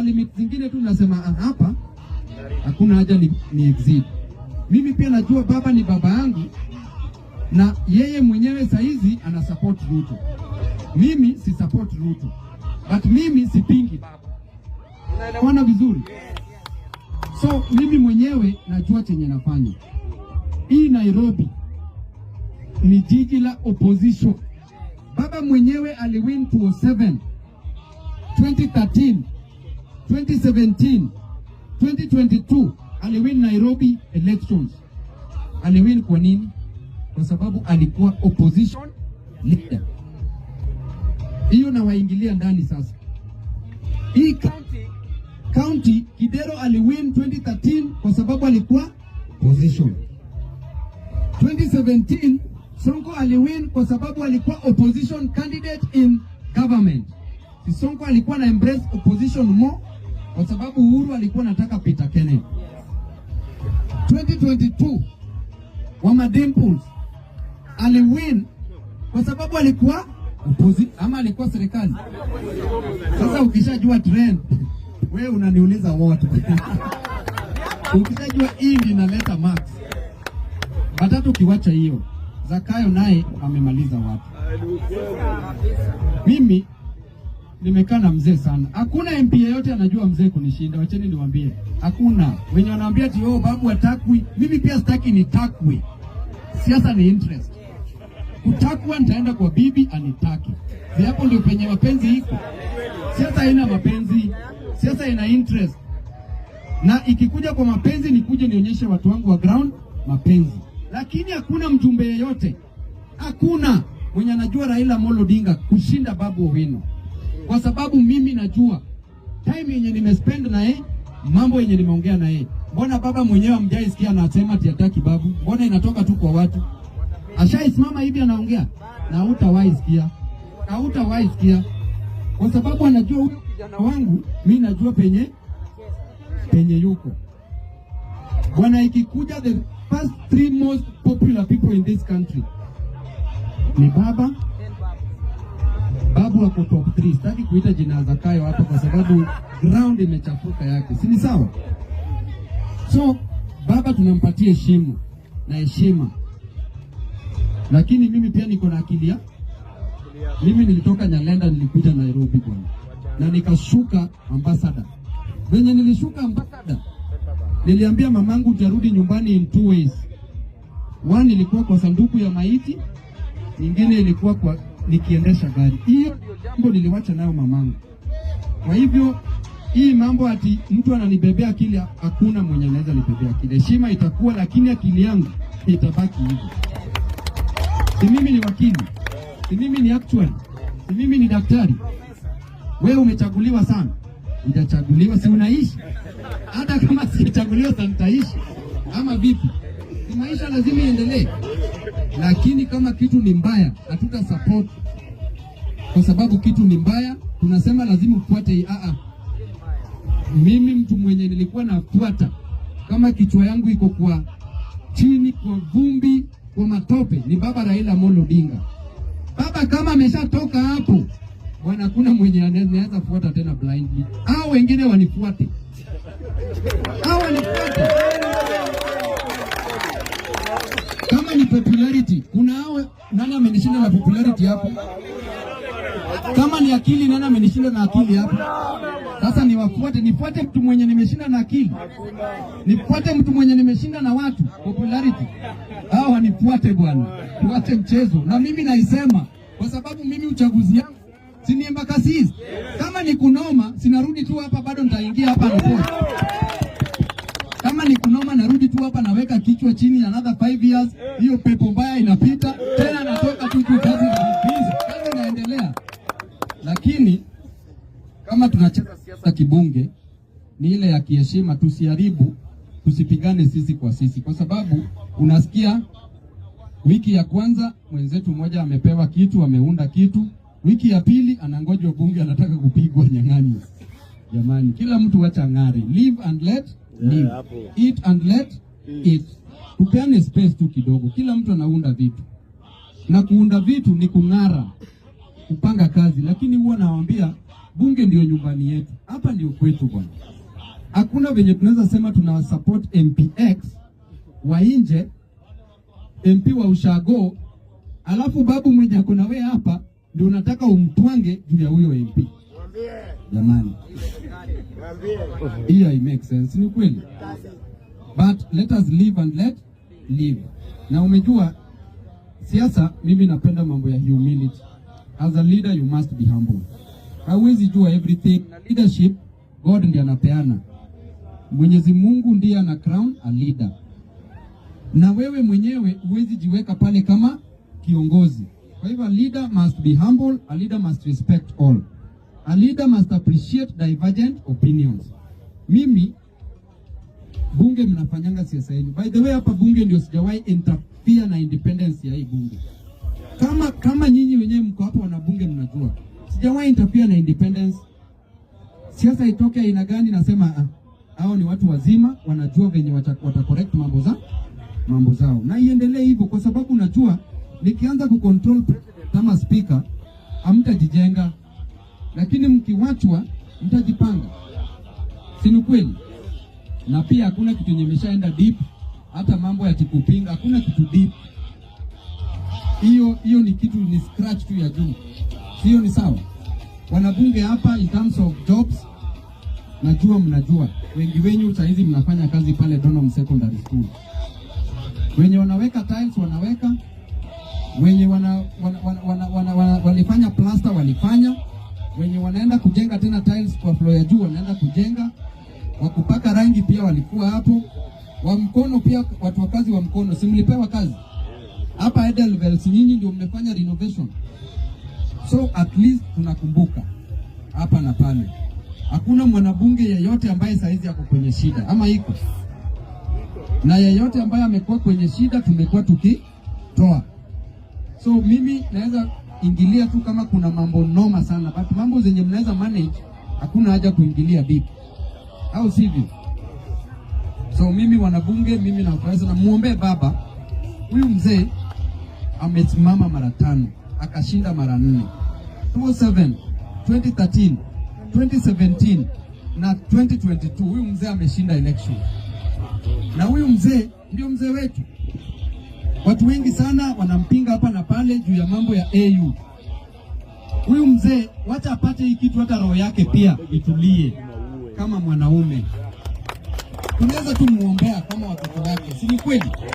limit zingine tu nasema hapa hakuna haja ni exit. Mimi pia najua baba ni baba yangu na yeye mwenyewe saizi ana support Ruto. Mimi si support Ruto. But mimi sipingi baba. Unaelewana vizuri? So mimi mwenyewe najua chenye nafanya. Hii Nairobi ni jiji la opposition. Baba mwenyewe aliwin 2007, 2013, 2017, 2022 aliwin Nairobi elections. Aliwin kwa nini? Kwa sababu alikuwa opposition leader. Hiyo na waingilia ndani sasa. Hii county Kidero aliwin 2013 kwa sababu alikuwa opposition. 2017 Sonko aliwin kwa sababu alikuwa opposition candidate in government. Si Sonko alikuwa na embrace opposition more kwa sababu Uhuru alikuwa anataka Peter Kennedy. 2022 Wama Dimples aliwin kwa sababu alikuwa opposition ama alikuwa serikali. Sasa ukishajua trend wewe unaniuliza wote. Ukishajua hii inaleta max. Watatu kiwacha hiyo. Zakayo naye amemaliza watu. Mimi nimekaa na mzee sana. Hakuna MP yote anajua mzee kunishinda. Wacheni niwaambie. Hakuna. Wenye wanaambia ati babu atakwi. Mimi pia sitaki nitakwi. Siasa ni interest. Kutakwa nitaenda kwa bibi anitaki. Hapo ndio penye mapenzi iko. Siasa haina mapenzi. Siasa ina interest. Na ikikuja kwa mapenzi nikuje nionyeshe watu wangu wa ground mapenzi. Lakini hakuna mjumbe yeyote, hakuna mwenye anajua Raila Amolo Odinga kushinda Babu Owino. Kwa sababu mimi najua time yenye nimespend na yeye, mambo yenye nimeongea na yeye. Mbona baba mwenyewe hamjaisikia anasema ati hataki babu? Mbona inatoka tu kwa watu? Ashaisimama hivi anaongea na hutawahi sikia. Kwa sababu anajua huyu kijana wangu, mimi najua penye yuko. Bwana, ikikuja the first 3 most popular people in this country ni babu wako top 3. Sitaki kuita jina Zakayo hapa kwa sababu ground imechafuka yake, si ni sawa? So baba tunampatia heshima, lakini mimi pia niko na akili ya mimi nilitoka Nyalenda nilikuja Nairobi bwana, na nikashuka ambassador. Wenye nilishuka ambassador niliambia mamangu utarudi nyumbani in 2 ways. One ilikuwa kwa sanduku ya maiti, nyingine ilikuwa kwa nikiendesha gari. Hiyo ndio jambo niliwacha nayo mamangu. Kwa hivyo hii mambo ati mtu ananibebea akili, hakuna mwenye anaweza nibebea akili. Heshima itakuwa, lakini akili yangu itabaki hivyo. Si mimi ni wakili, si mimi ni actuary, si mimi ni daktari. Wewe umechaguliwa sana. Hujachaguliwa si unaishi. Hata kama sichaguliwa nitaishi. Ama vipi? Si maisha lazima iendelee. Lakini kama kitu ni mbaya, hatuta support. Kwa sababu kitu ni mbaya, tunasema lazima ufuate. Mimi mtu mwenye nilikuwa nafuata, kama kichwa yangu iko kwa chini, kwa vumbi, kwa matope, ni baba Raila Amolo Odinga. Baba kama ameshatoka hapo, bwana, hakuna mwenye anaweza kufuata tena blindly. Hao wengine wanifuate. Kama ni popularity, kuna hao nani amenishinda na popularity hapo? Kama ni akili, nani amenishinda na akili hapo? Sasa nifuate mtu mwenye nimeshinda na akili. Nifuate mtu mwenye nimeshinda na watu popularity. Hao wanifuate bwana. Tuache mchezo. Na mimi naisema kwa sababu mimi uchaguzi yangu si Embakasi. Kama ni kunoma, sinarudi tu hapa, bado nitaingia hapa na kama ni kunoma, narudi tu hapa, naweka kichwa chini, another 5 years, hiyo pepo mbaya inapita, tena natoka tu kazi inaendelea. Lakini kama tunacheza siasa kibunge, ni ile ya kiheshima, tusiharibu, tusipigane sisi kwa sisi. Kwa sababu unasikia wiki ya kwanza mwenzetu mmoja amepewa kitu, ameunda kitu, wiki ya pili anangoja bunge, anataka kupigwa nyang'ani. Jamani, kila mtu wacha ng'are. Live and let live. Eat and let eat. Tupeane space tu kidogo. Kila mtu anaunda vitu. Na kuunda vitu ni kung'ara, kupanga kazi. Lakini huwa nawaambia bunge ndio nyumbani yetu, hapa ndio kwetu bwana. Hakuna venye tunaweza sema tuna support MPX wa nje, MP wa ushago, alafu babu mwenye ako na wewe hapa ndio unataka umtwange juu ya huyo MP. Jamani, hiyo it makes sense, ni kweli. But let us live and let live. Na umejua siasa, mimi napenda mambo ya humility. As a leader you must be humble. Hauwezi jua everything. Na leadership God ndiye anapeana. Mwenyezi Mungu ndiye ana crown a leader. Na wewe mwenyewe huwezi jiweka pale kama kiongozi. Kwa hivyo a leader must be humble, a leader must respect all. A leader must appreciate divergent opinions. Mimi bunge mnafanyanga siasa yenu. By the way, hapa bunge ndio sijawahi interfere na independence ya hii bunge. Kama nyinyi wenyewe mko hapo wana bunge mnajua. Sijawahi interfere na independence. Siasa itoke aina gani nasema hao ni watu wazima wanajua venye watacorrect mambo zao. Na iendelee hivyo kwa sababu najua nikianza kucontrol kama speaker hamtajijenga. Lakini mkiwachwa mtajipanga. Si ni kweli? Na pia hakuna kitu nimeshaenda deep, hata mambo ya kikupinga hakuna kitu deep. Hiyo ni kitu ni scratch tu ya juu. Sio ni sawa? Wanabunge hapa in terms of jobs najua mnajua. Wengi wenyu saa hizi mnafanya kazi pale Donholm Secondary School. Wenye wanaweka tiles wanaweka, wenye walifanya plaster walifanya, wenye wanaenda kujenga tena tiles kwa floor ya juu wanaenda kujenga, wakupaka rangi pia walikuwa hapo, wa mkono pia watu wa kazi wa mkono si mlipewa kazi hapa Edelweiss, nyinyi ndio mmefanya renovation. So at least tunakumbuka hapa na pale. Hakuna mwanabunge yeyote ambaye saizi yako kwenye shida ama iko, na yeyote ambaye amekuwa kwenye shida tumekuwa tukitoa. So mimi naweza ingilia tu kama kuna mambo noma sana, but mambo zenye mnaweza manage hakuna haja kuingilia deep, au sivyo? So mimi wanabunge, mimi na ukurasa na muombe baba, huyu mzee amesimama mara 5 akashinda mara 4, 2007, 2013, 2017 na 2022. Huyu mzee ameshinda election, na huyu mzee ndio mzee wetu. Watu wengi sana wanampinga hapa na pale juu ya mambo ya AU. Huyu mzee wacha apate hii kitu, hata roho yake pia itulie kama mwanaume. Tunaweza tumuombea kama watoto wake, si ni kweli?